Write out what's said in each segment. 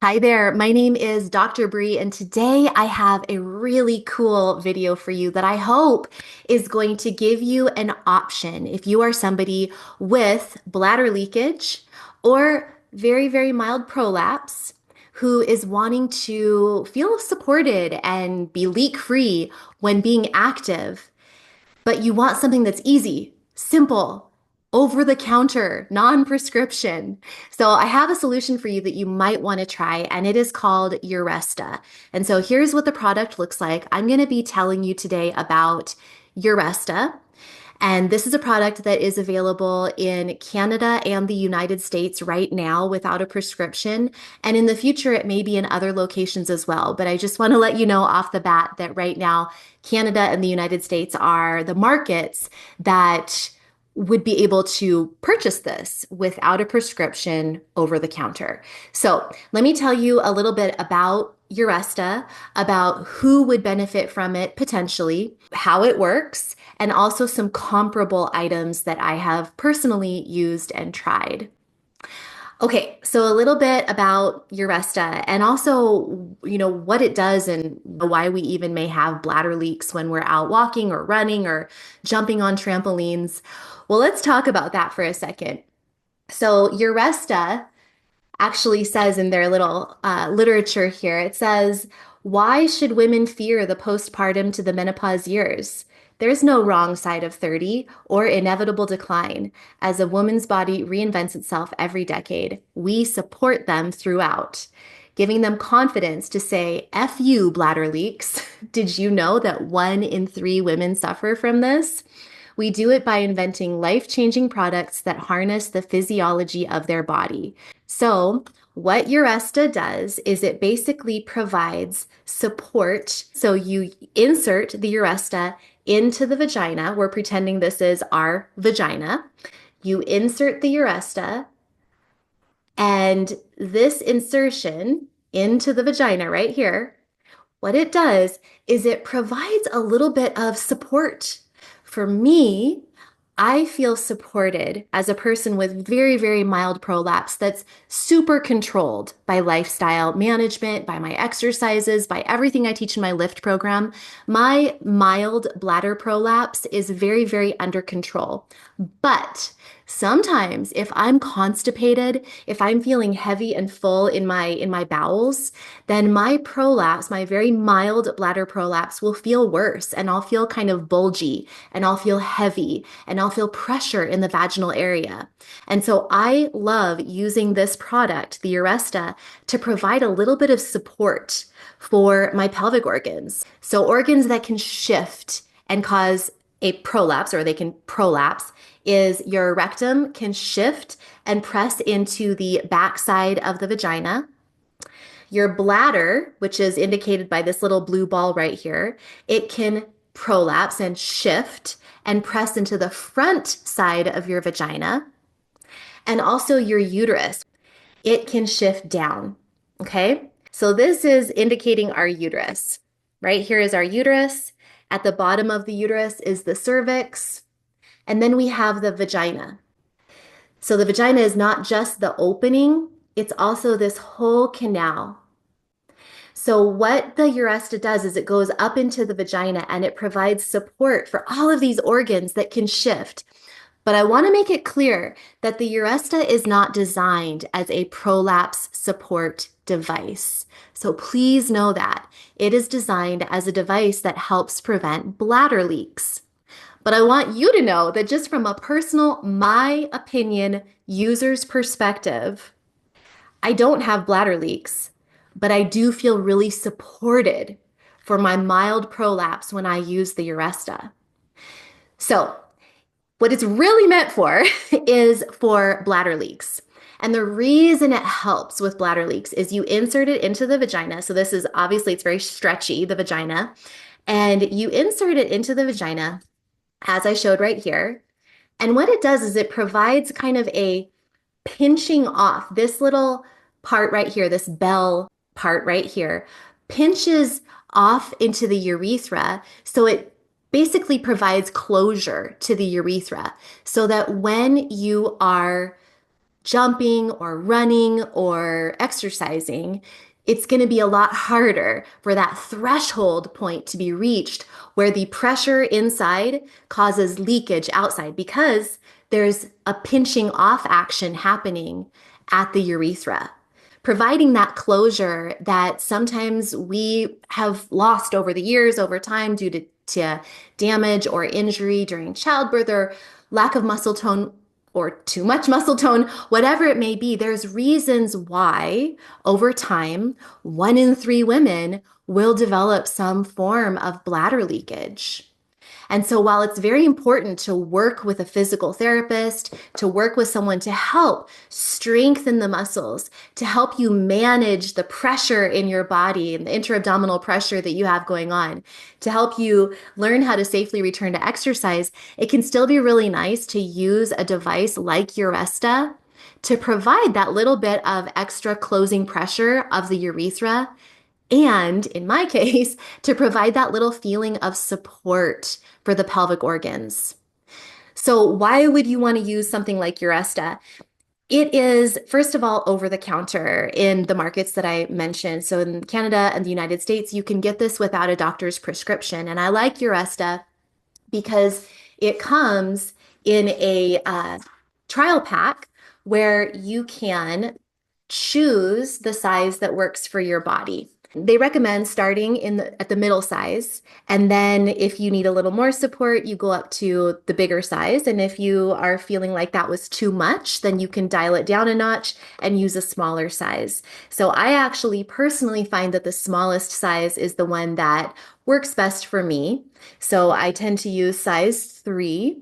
Hi there, my name is Dr. Bree, and today I have a really cool video for you that I hope is going to give you an option if you are somebody with bladder leakage or very, very mild prolapse who is wanting to feel supported and be leak-free when being active, but you want something that's easy, simple, over the counter, non-prescription. So I have a solution for you that you might want to try, and it is called Uresta. And so here's what the product looks like. I'm going to be telling you today about Uresta. And this is a product that is available in Canada and the United States right now without a prescription. And in the future, it may be in other locations as well. But I just want to let you know off the bat that right now, Canada and the United States are the markets that would be able to purchase this without a prescription over the counter. So let me tell you a little bit about Uresta, about who would benefit from it potentially, how it works, and also some comparable items that I have personally used and tried. Okay, so a little bit about Uresta and also, what it does and why we even may have bladder leaks when we're out walking or running or jumping on trampolines. Well, let's talk about that for a second. So, Uresta actually says in their little literature here, it says, why should women fear the postpartum to the menopause years? There's no wrong side of 30 or inevitable decline. As a woman's body reinvents itself every decade, we support them throughout, giving them confidence to say, F you, bladder leaks. Did you know that 1 in 3 women suffer from this? We do it by inventing life-changing products that harness the physiology of their body. So, what Uresta does is it basically provides support. So, you insert the Uresta into the vagina. We're pretending this is our vagina. You insert the Uresta, and this insertion into the vagina right here, what it does is it provides a little bit of support. For me, I feel supported as a person with very, very mild prolapse that's super controlled by lifestyle management, by my exercises, by everything I teach in my lift program. My mild bladder prolapse is very, very under control. But sometimes if I'm constipated, if I'm feeling heavy and full in my bowels, then my prolapse, my very mild bladder prolapse will feel worse and I'll feel kind of bulgy and I'll feel heavy and I'll feel pressure in the vaginal area. And so I love using this product, the Uresta, to provide a little bit of support for my pelvic organs. So organs that can shift and cause a prolapse, or they can prolapse, is your rectum can shift and press into the backside of the vagina. Your bladder, which is indicated by this little blue ball right here, it can prolapse and shift and press into the front side of your vagina. And also your uterus, it can shift down. Okay? So this is indicating our uterus. Right here is our uterus. At the bottom of the uterus is the cervix. And then we have the vagina. So the vagina is not just the opening, it's also this whole canal. So what the Uresta does is it goes up into the vagina and it provides support for all of these organs that can shift. But I want to make it clear that the Uresta is not designed as a prolapse support device. So please know that. It is designed as a device that helps prevent bladder leaks. But I want you to know that just from a personal, my opinion, user's perspective, I don't have bladder leaks, but I do feel really supported for my mild prolapse when I use the Uresta. So, what it's really meant for is for bladder leaks. And the reason it helps with bladder leaks is you insert it into the vagina. So this is obviously, it's very stretchy, the vagina. And you insert it into the vagina, as I showed right here. And what it does is it provides kind of a pinching off. This little part right here, this bell part right here, pinches off into the urethra. So it basically provides closure to the urethra so that when you are jumping or running or exercising, it's going to be a lot harder for that threshold point to be reached where the pressure inside causes leakage outside because there's a pinching off action happening at the urethra, providing that closure that sometimes we have lost over the years, over time, due to damage or injury during childbirth or lack of muscle tone or too much muscle tone, whatever it may be. There's reasons why over time, 1 in 3 women will develop some form of bladder leakage. And so, while it's very important to work with a physical therapist, to work with someone to help strengthen the muscles, to help you manage the pressure in your body and the intra-abdominal pressure that you have going on, to help you learn how to safely return to exercise, it can still be really nice to use a device like Uresta to provide that little bit of extra closing pressure of the urethra and in my case, to provide that little feeling of support for the pelvic organs. So, why would you want to use something like Uresta? It is, first of all, over the counter in the markets that I mentioned. So, in Canada and the United States, you can get this without a doctor's prescription. And I like Uresta because it comes in a trial pack where you can choose the size that works for your body. They recommend starting at the middle size, and then if you need a little more support, you go up to the bigger size. And if you are feeling like that was too much, then you can dial it down a notch and use a smaller size. So I actually personally find that the smallest size is the one that works best for me. So I tend to use size 3.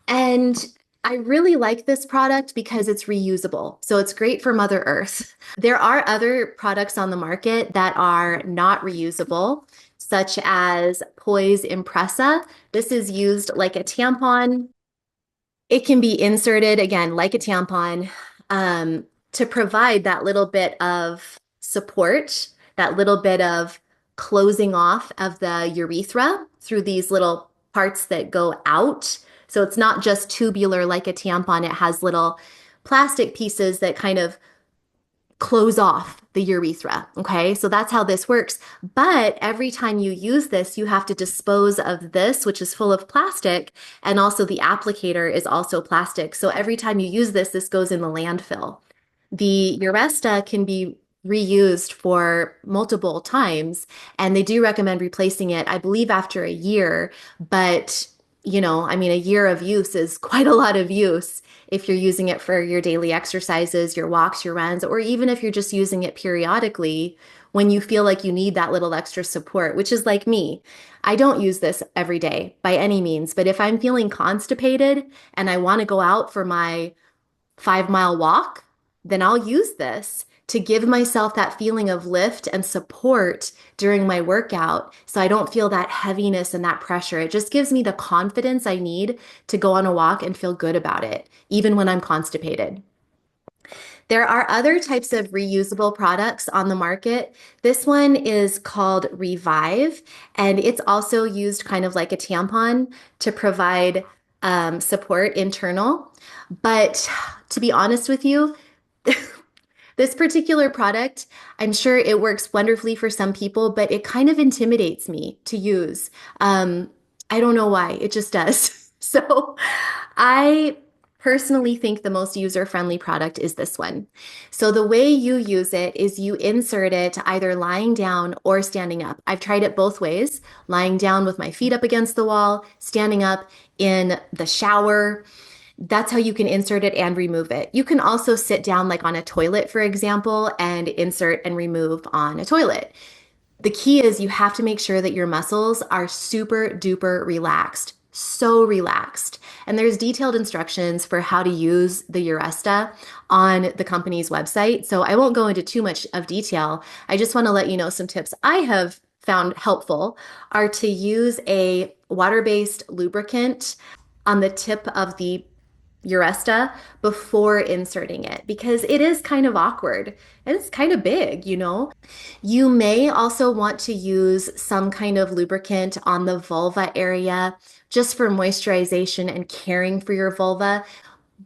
And I really like this product because it's reusable. So it's great for Mother Earth. There are other products on the market that are not reusable, such as Poise Impressa. This is used like a tampon. It can be inserted again like a tampon to provide that little bit of support, that little bit of closing off of the urethra through these little parts that go out. So it's not just tubular like a tampon, it has little plastic pieces that kind of close off the urethra. Okay, so that's how this works. But every time you use this, you have to dispose of this, which is full of plastic, and also the applicator is also plastic. So every time you use this, this goes in the landfill. The Uresta can be reused for multiple times, and they do recommend replacing it, I believe, after a year. But, I mean, a year of use is quite a lot of use if you're using it for your daily exercises, your walks, your runs, or even if you're just using it periodically when you feel like you need that little extra support, which is like me. I don't use this every day by any means, but if I'm feeling constipated and I want to go out for my 5-mile walk, then I'll use this to give myself that feeling of lift and support during my workout so I don't feel that heaviness and that pressure. It just gives me the confidence I need to go on a walk and feel good about it, even when I'm constipated. There are other types of reusable products on the market. This one is called Revive, and it's also used kind of like a tampon to provide support internal. But to be honest with you, this particular product, I'm sure it works wonderfully for some people, but it kind of intimidates me to use. I don't know why, it just does. So I personally think the most user-friendly product is this one. So the way you use it is you insert it either lying down or standing up. I've tried it both ways, lying down with my feet up against the wall, standing up in the shower. That's how you can insert it and remove it. You can also sit down like on a toilet, for example, and insert and remove on a toilet. The key is you have to make sure that your muscles are super duper relaxed, so relaxed. And there's detailed instructions for how to use the Uresta on the company's website. So I won't go into too much of detail. I just want to let you know some tips I have found helpful are to use a water-based lubricant on the tip of the Uresta before inserting it because it is kind of awkward and it's kind of big. You may also want to use some kind of lubricant on the vulva area just for moisturization and caring for your vulva.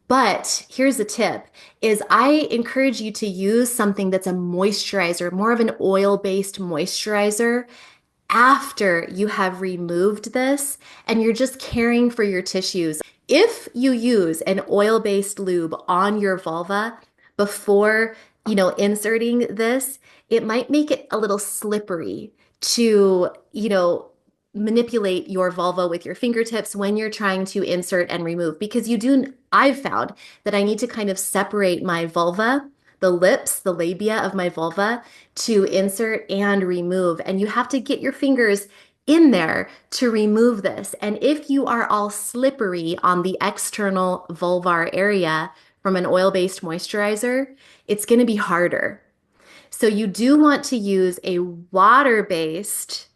But here's the tip is I encourage you to use something that's a moisturizer, more of an oil-based moisturizer after you have removed this and you're just caring for your tissues. If you use an oil-based lube on your vulva before, inserting this, it might make it a little slippery to, manipulate your vulva with your fingertips when you're trying to insert and remove because I've found that I need to kind of separate my vulva, the lips, the labia of my vulva to insert and remove. And you have to get your fingers in there to remove this. And if you are all slippery on the external vulvar area from an oil-based moisturizer, it's going to be harder. So you do want to use a water-based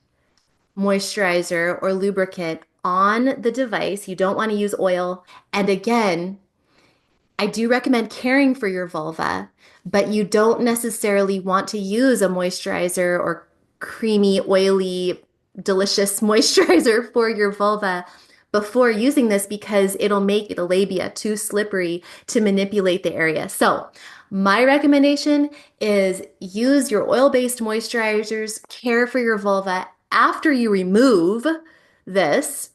moisturizer or lubricant on the device. You don't want to use oil. And again, I do recommend caring for your vulva, but you don't necessarily want to use a moisturizer or creamy, oily, delicious moisturizer for your vulva before using this because it'll make the labia too slippery to manipulate the area. So, my recommendation is use your oil-based moisturizers, care for your vulva after you remove this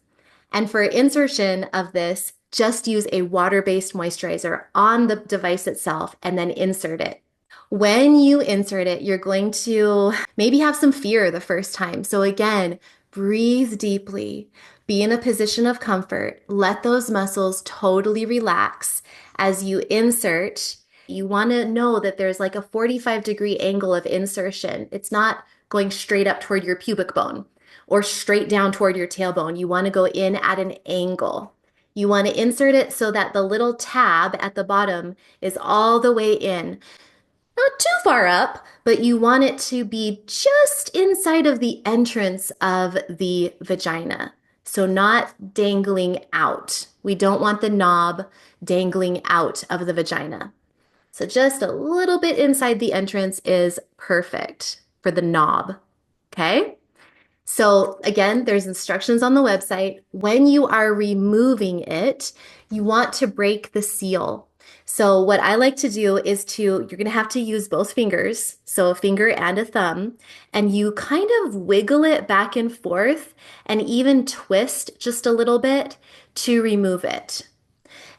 and for insertion of this, just use a water-based moisturizer on the device itself and then insert it. When you insert it, you're going to maybe have some fear the first time. So again, breathe deeply, be in a position of comfort, let those muscles totally relax as you insert. You want to know that there's like a 45-degree angle of insertion. It's not going straight up toward your pubic bone or straight down toward your tailbone. You want to go in at an angle. You want to insert it so that the little tab at the bottom is all the way in. Not too far up, but you want it to be just inside of the entrance of the vagina. So not dangling out. We don't want the knob dangling out of the vagina. So just a little bit inside the entrance is perfect for the knob. Okay? So again, there's instructions on the website. When you are removing it, you want to break the seal. So what I like to do is you're going to have to use both fingers, so a finger and a thumb, and you kind of wiggle it back and forth and even twist just a little bit to remove it.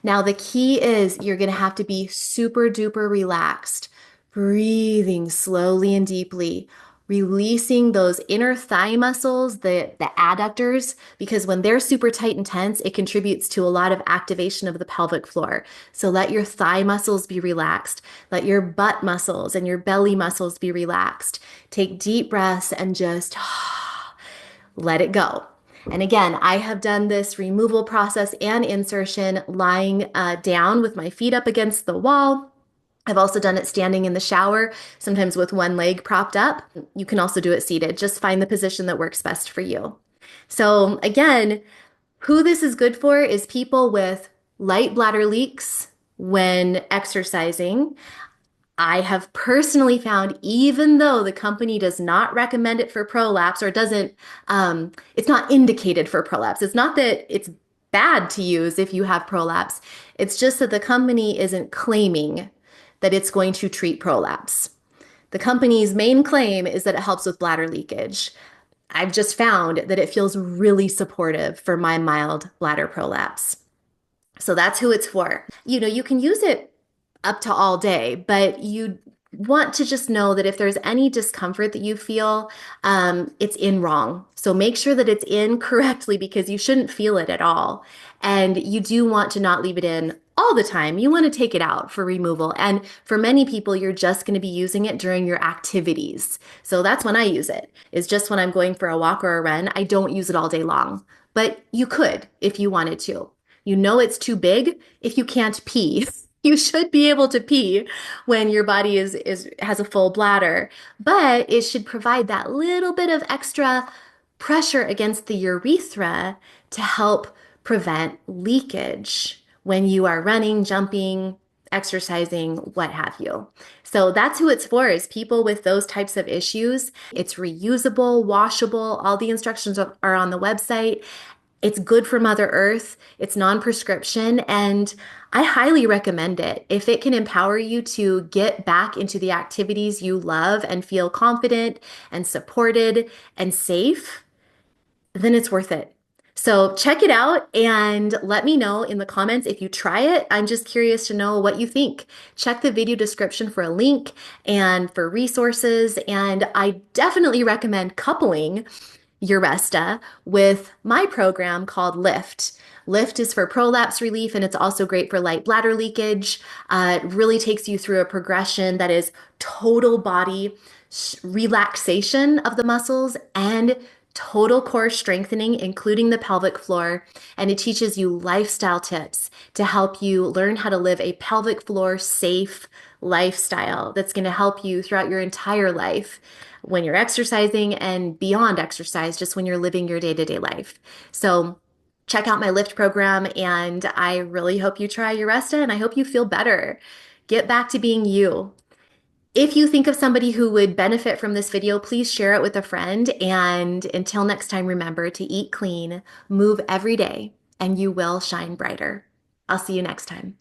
Now, the key is you're going to have to be super duper relaxed, breathing slowly and deeply, releasing those inner thigh muscles, the adductors, because when they're super tight and tense, it contributes to a lot of activation of the pelvic floor. So let your thigh muscles be relaxed. Let your butt muscles and your belly muscles be relaxed. Take deep breaths and just let it go. And again, I have done this removal process and insertion lying down with my feet up against the wall. I've also done it standing in the shower, sometimes with one leg propped up. You can also do it seated. Just find the position that works best for you. So again, who this is good for is people with light bladder leaks when exercising. I have personally found, even though the company does not recommend it for prolapse or it's not indicated for prolapse. It's not that it's bad to use if you have prolapse. It's just that the company isn't claiming that it's going to treat prolapse. The company's main claim is that it helps with bladder leakage. I've just found that it feels really supportive for my mild bladder prolapse. So that's who it's for. You can use it up to all day, but you want to just know that if there's any discomfort that you feel, it's in wrong. So make sure that it's in correctly because you shouldn't feel it at all. And you do want to not leave it in all the time. You want to take it out for removal. And for many people, you're just going to be using it during your activities. So that's when I use it, is just when I'm going for a walk or a run. I don't use it all day long, but you could if you wanted to. You know it's too big if you can't pee. You should be able to pee when your body has a full bladder, but it should provide that little bit of extra pressure against the urethra to help prevent leakage when you are running, jumping, exercising, what have you. So that's who it's for, is people with those types of issues. It's reusable, washable. All the instructions are on the website. It's good for Mother Earth. It's non-prescription, and I highly recommend it. If it can empower you to get back into the activities you love and feel confident and supported and safe, then it's worth it. So check it out and let me know in the comments if you try it. I'm just curious to know what you think. Check the video description for a link and for resources. And I definitely recommend coupling Uresta with my program called Lift. Lift is for prolapse relief, and it's also great for light bladder leakage. It really takes you through a progression that is total body relaxation of the muscles and total core strengthening, including the pelvic floor. And it teaches you lifestyle tips to help you learn how to live a pelvic floor safe lifestyle that's going to help you throughout your entire life when you're exercising and beyond exercise, just when you're living your day-to-day life. So check out my Lift program, and I really hope you try Uresta, and I hope you feel better. Get back to being you. If you think of somebody who would benefit from this video, please share it with a friend. And until next time, remember to eat clean, move every day, and you will shine brighter. I'll see you next time.